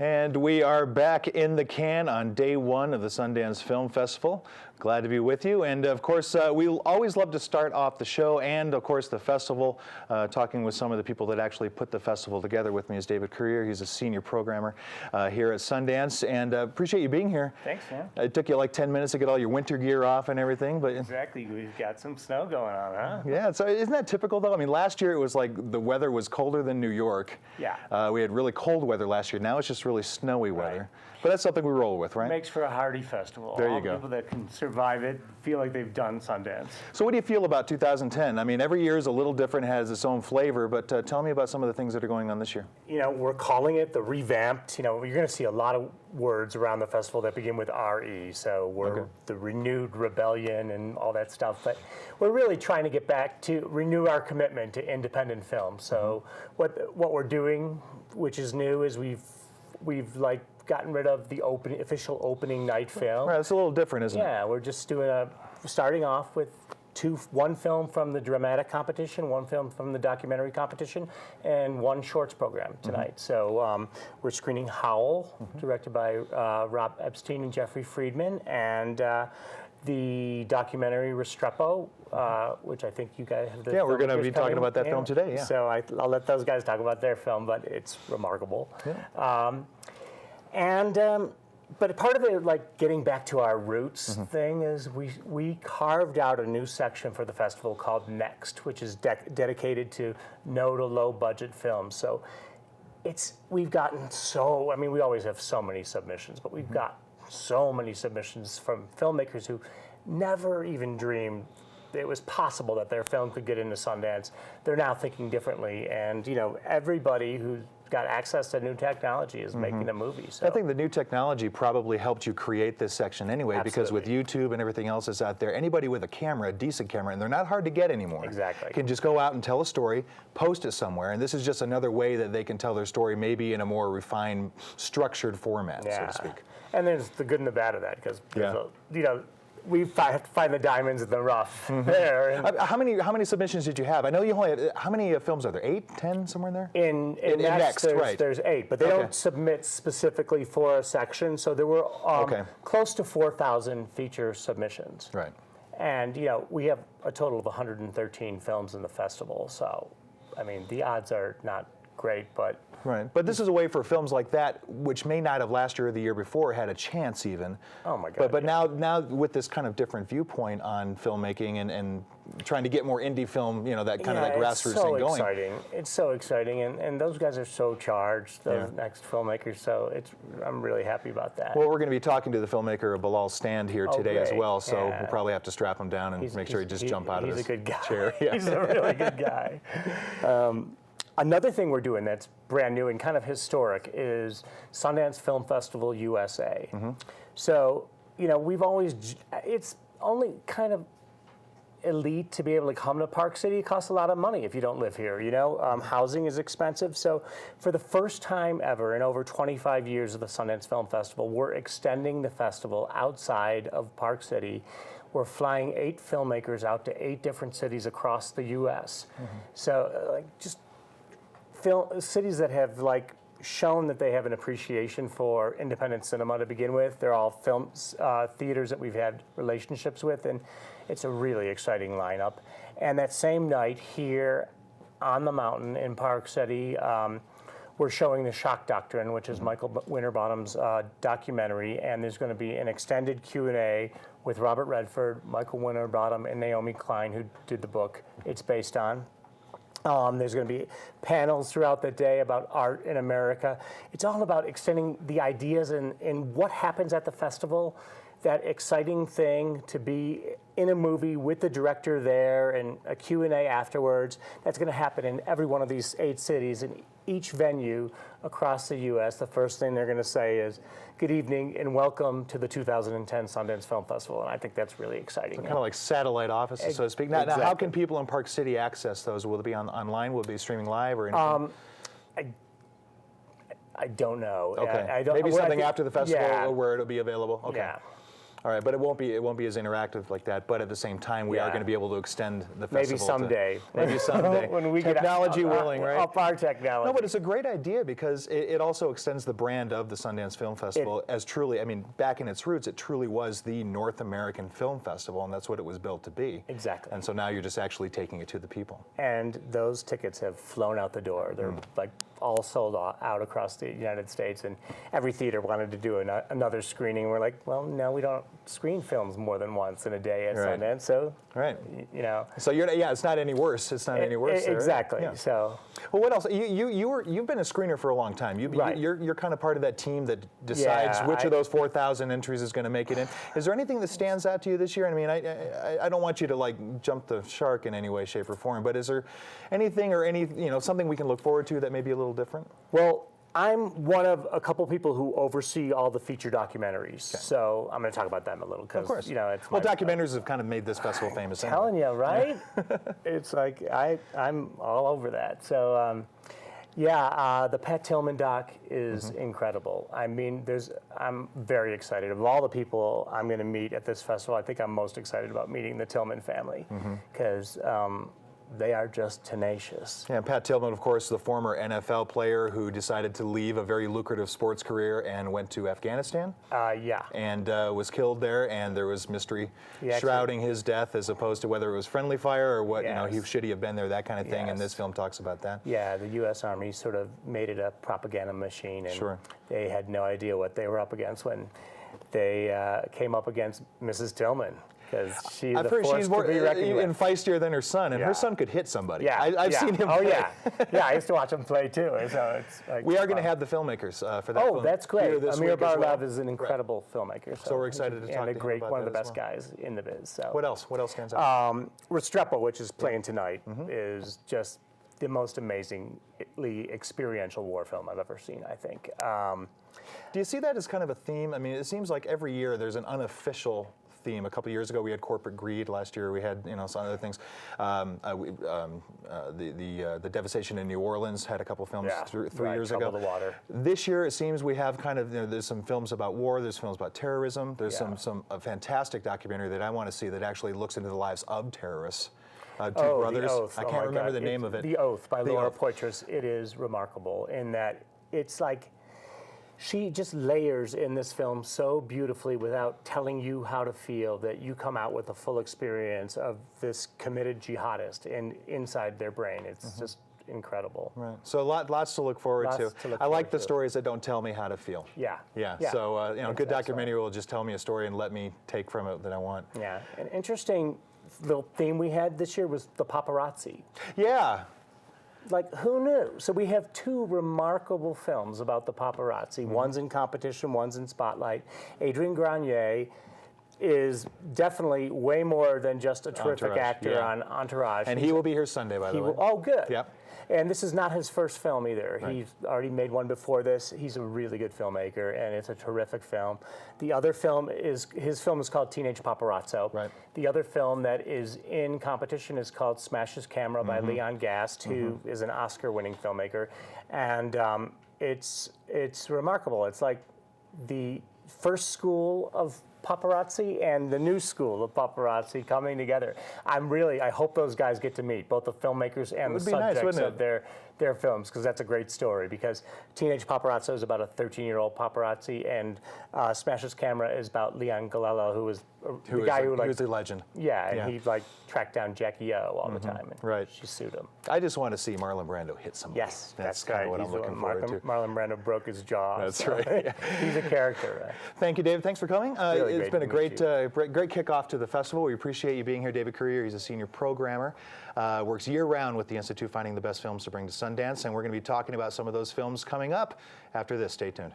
And we are back in the can on day one of the Sundance Film Festival. Glad to be with you. And of course, we always love to start off the show and of course the festival, talking with some of the people that actually put the festival together. With me is David Courier. He's a senior programmer here at Sundance, and appreciate you being here. Thanks, man. It took you like 10 minutes to get all your winter gear off and everything, but exactly, we've got some snow going on, huh? Yeah, so isn't that typical though? I mean, last year it was like the weather was colder than New York. Yeah. We had really cold weather last year. Now it's just really snowy weather. Right. But that's something we roll with, right? Makes for a hardy festival. There you All go. People that can survive it feel like they've done Sundance. So what do you feel about 2010? I mean, every year is a little different, has its own flavor, but tell me about some of the things that are going on this year. You know, we're calling it the revamped. You know, you're going to see a lot of words around the festival that begin with RE. So we're the renewed rebellion and all that stuff. But we're really trying to get back to renew our commitment to independent film. So what we're doing, which is new, is we've like gotten rid of the official opening night film. Right, it's a little different, isn't it? Yeah, we're just doing starting off with one film from the dramatic competition, one film from the documentary competition, and one shorts program tonight. So we're screening Howl, directed by Rob Epstein and Jeffrey Friedman, and the documentary Restrepo, which I think you guys have. Yeah, we're going to be talking about that film today. Yeah. So I'll let those guys talk about their film, but it's remarkable. Yeah. But part of it, like getting back to our roots thing, is we carved out a new section for the festival called Next, which is dedicated to no to low budget films. So we've gotten I mean, we always have so many submissions, but we've got so many submissions from filmmakers who never even dreamed it was possible that their film could get into Sundance. They're now thinking differently, and you know, everybody who's got access to new technology is making a movie. So I think the new technology probably helped you create this section anyway. Absolutely. Because with YouTube and everything else that's out there, anybody with a camera, a decent camera, and they're not hard to get anymore, exactly, can just go out and tell a story, post it somewhere, and this is just another way that they can tell their story, maybe in a more refined, structured format, so to speak. And there's the good and the bad of that, because you know, we have to find the diamonds in the rough there. How many submissions did you have? I know you only had, how many films are there? 8, 10, somewhere in there? In Next, there's 8, but they don't submit specifically for a section. So there were close to 4,000 feature submissions. Right. And you know, we have a total of 113 films in the festival. So, I mean, the odds are not great, but right. But this is a way for films like that, which may not have last year or the year before had a chance even. Oh my God! But now with this kind of different viewpoint on filmmaking and trying to get more indie film, you know, that kind of that grassroots thing going. It's so exciting, and those guys are so charged, those Next filmmakers. So I'm really happy about that. Well, we're going to be talking to the filmmaker Bilal Stand here today as well, so we'll probably have to strap him down and make sure he just jump out of his chair. Yeah. He's a really good guy. Another thing we're doing that's brand new and kind of historic is Sundance Film Festival USA. So, you know, it's only kind of elite to be able to come to Park City. It costs a lot of money if you don't live here, you know. Housing is expensive. So for the first time ever in over 25 years of the Sundance Film Festival, we're extending the festival outside of Park City. We're flying 8 filmmakers out to 8 different cities across the U.S. So like just cities that have like shown that they have an appreciation for independent cinema to begin with. They're all theaters that we've had relationships with, and it's a really exciting lineup. And that same night here on the mountain in Park City, we're showing The Shock Doctrine, which is Michael Winterbottom's documentary, and there's going to be an extended Q&A with Robert Redford, Michael Winterbottom, and Naomi Klein, who did the book it's based on. There's going to be panels throughout the day about art in America. It's all about extending the ideas and what happens at the festival, that exciting thing to be in a movie with the director there and a Q&A afterwards. That's going to happen in every one of these 8 cities. And each venue across the U.S., the first thing they're going to say is, "Good evening and welcome to the 2010 Sundance Film Festival." And I think that's really exciting. So kind of like satellite offices, so to speak. Now, how can people in Park City access those? Will it be online? Will it be streaming live or anything? I don't know. Okay. Maybe something after the festival where it'll be available. Okay. Yeah. All right, but it won't be as interactive like that. But at the same time, we are going to be able to extend the festival. Maybe someday. Maybe someday. When we technology willing, right? Up our technology. No, but it's a great idea because it also extends the brand of the Sundance Film Festival as truly. I mean, back in its roots, it truly was the North American Film Festival, and that's what it was built to be. Exactly. And so now you're just actually taking it to the people. And those tickets have flown out the door. They're like all sold out across the United States, and every theater wanted to do another screening. We're like, well, no, we don't screen films more than once in a day at Sundance, so So it's not any worse. It's not any worse. Exactly. Yeah. So, well, what else? You've been a screener for a long time. You're kind of part of that team that decides which of those 4,000 entries is going to make it in. Is there anything that stands out to you this year? I mean, I don't want you to like jump the shark in any way, shape, or form, but is there anything or something we can look forward to that may be a little different? Well, I'm one of a couple people who oversee all the feature documentaries, so I'm going to talk about them a little because it's documentaries have kind of made this festival famous. I'm telling you, right? It's like I'm all over that. So the Pat Tillman doc is incredible. I mean, I'm very excited. Of all the people I'm going to meet at this festival, I think I'm most excited about meeting the Tillman family because. They are just tenacious. Yeah, Pat Tillman, of course, the former NFL player who decided to leave a very lucrative sports career and went to Afghanistan. And was killed there, and there was mystery shrouding his death as opposed to whether it was friendly fire or what, should he have been there, that kind of thing, and this film talks about that. Yeah, the U.S. Army sort of made it a propaganda machine, and they had no idea what they were up against when they came up against Mrs. Tillman. I've heard she's more even feistier than her son, and her son could hit somebody. Yeah, I've seen him play. I used to watch him play too. So it's like we are going to have the filmmakers for that film. Oh, that's great. Amir Barlev is an incredible filmmaker. So we're excited to talk to him about one of the that best guys in the biz. So what else? What else stands out? Restrepo, which is playing tonight, is just the most amazingly experiential war film I've ever seen, I think. Do you see that as kind of a theme? I mean, it seems like every year there's an unofficial theme. A couple of years ago, we had corporate greed. Last year, we had some other things. The devastation in New Orleans had a couple of films 3 years ago. The Water. This year, it seems we have kind of there's some films about war. There's films about terrorism. There's a fantastic documentary that I want to see that actually looks into the lives of terrorists. Two brothers. The Oath. I can't remember the name of it. The Oath by Laura Poitras. It is remarkable in that it's like. She just layers in this film so beautifully without telling you how to feel that you come out with a full experience of this committed jihadist inside their brain. It's just incredible. Right. So lots to look forward to. I like the stories that don't tell me how to feel. Yeah. So good documentary will just tell me a story and let me take from it that I want. Yeah. An interesting little theme we had this year was the paparazzi. Yeah. Like, who knew? So we have two remarkable films about the paparazzi. One's in competition, one's in spotlight. Adrienne Grenier is definitely way more than just a terrific actor on Entourage. And he will be here Sunday, by the way. Oh, good. Yep. And this is not his first film either. Right. He's already made one before this. He's a really good filmmaker, and it's a terrific film. The other film his film is called Teenage Paparazzo. Right. The other film that is in competition is called Smash His Camera by Leon Gast, who is an Oscar-winning filmmaker. And it's remarkable. It's like the first school of paparazzi and the new school of paparazzi coming together. I hope those guys get to meet, both the filmmakers and the subjects of their films, because that's a great story. Because Teenage Paparazzo is about a 13-year-old paparazzi, and Smash His Camera is about Leon Galello, who was the guy who was a legend. Yeah, and he tracked down Jackie O all the time, and she sued him. I just want to see Marlon Brando hit somebody. Yes, that's kind of what I'm looking forward to. Marlon Brando broke his jaw. That's right. He's a character. Right? Thank you, David. Thanks for coming. Really it's been a great kickoff to the festival. We appreciate you being here. David Courier, he's a senior programmer, works year-round with the Institute finding the best films to bring to Sundance, and we're going to be talking about some of those films coming up after this. Stay tuned.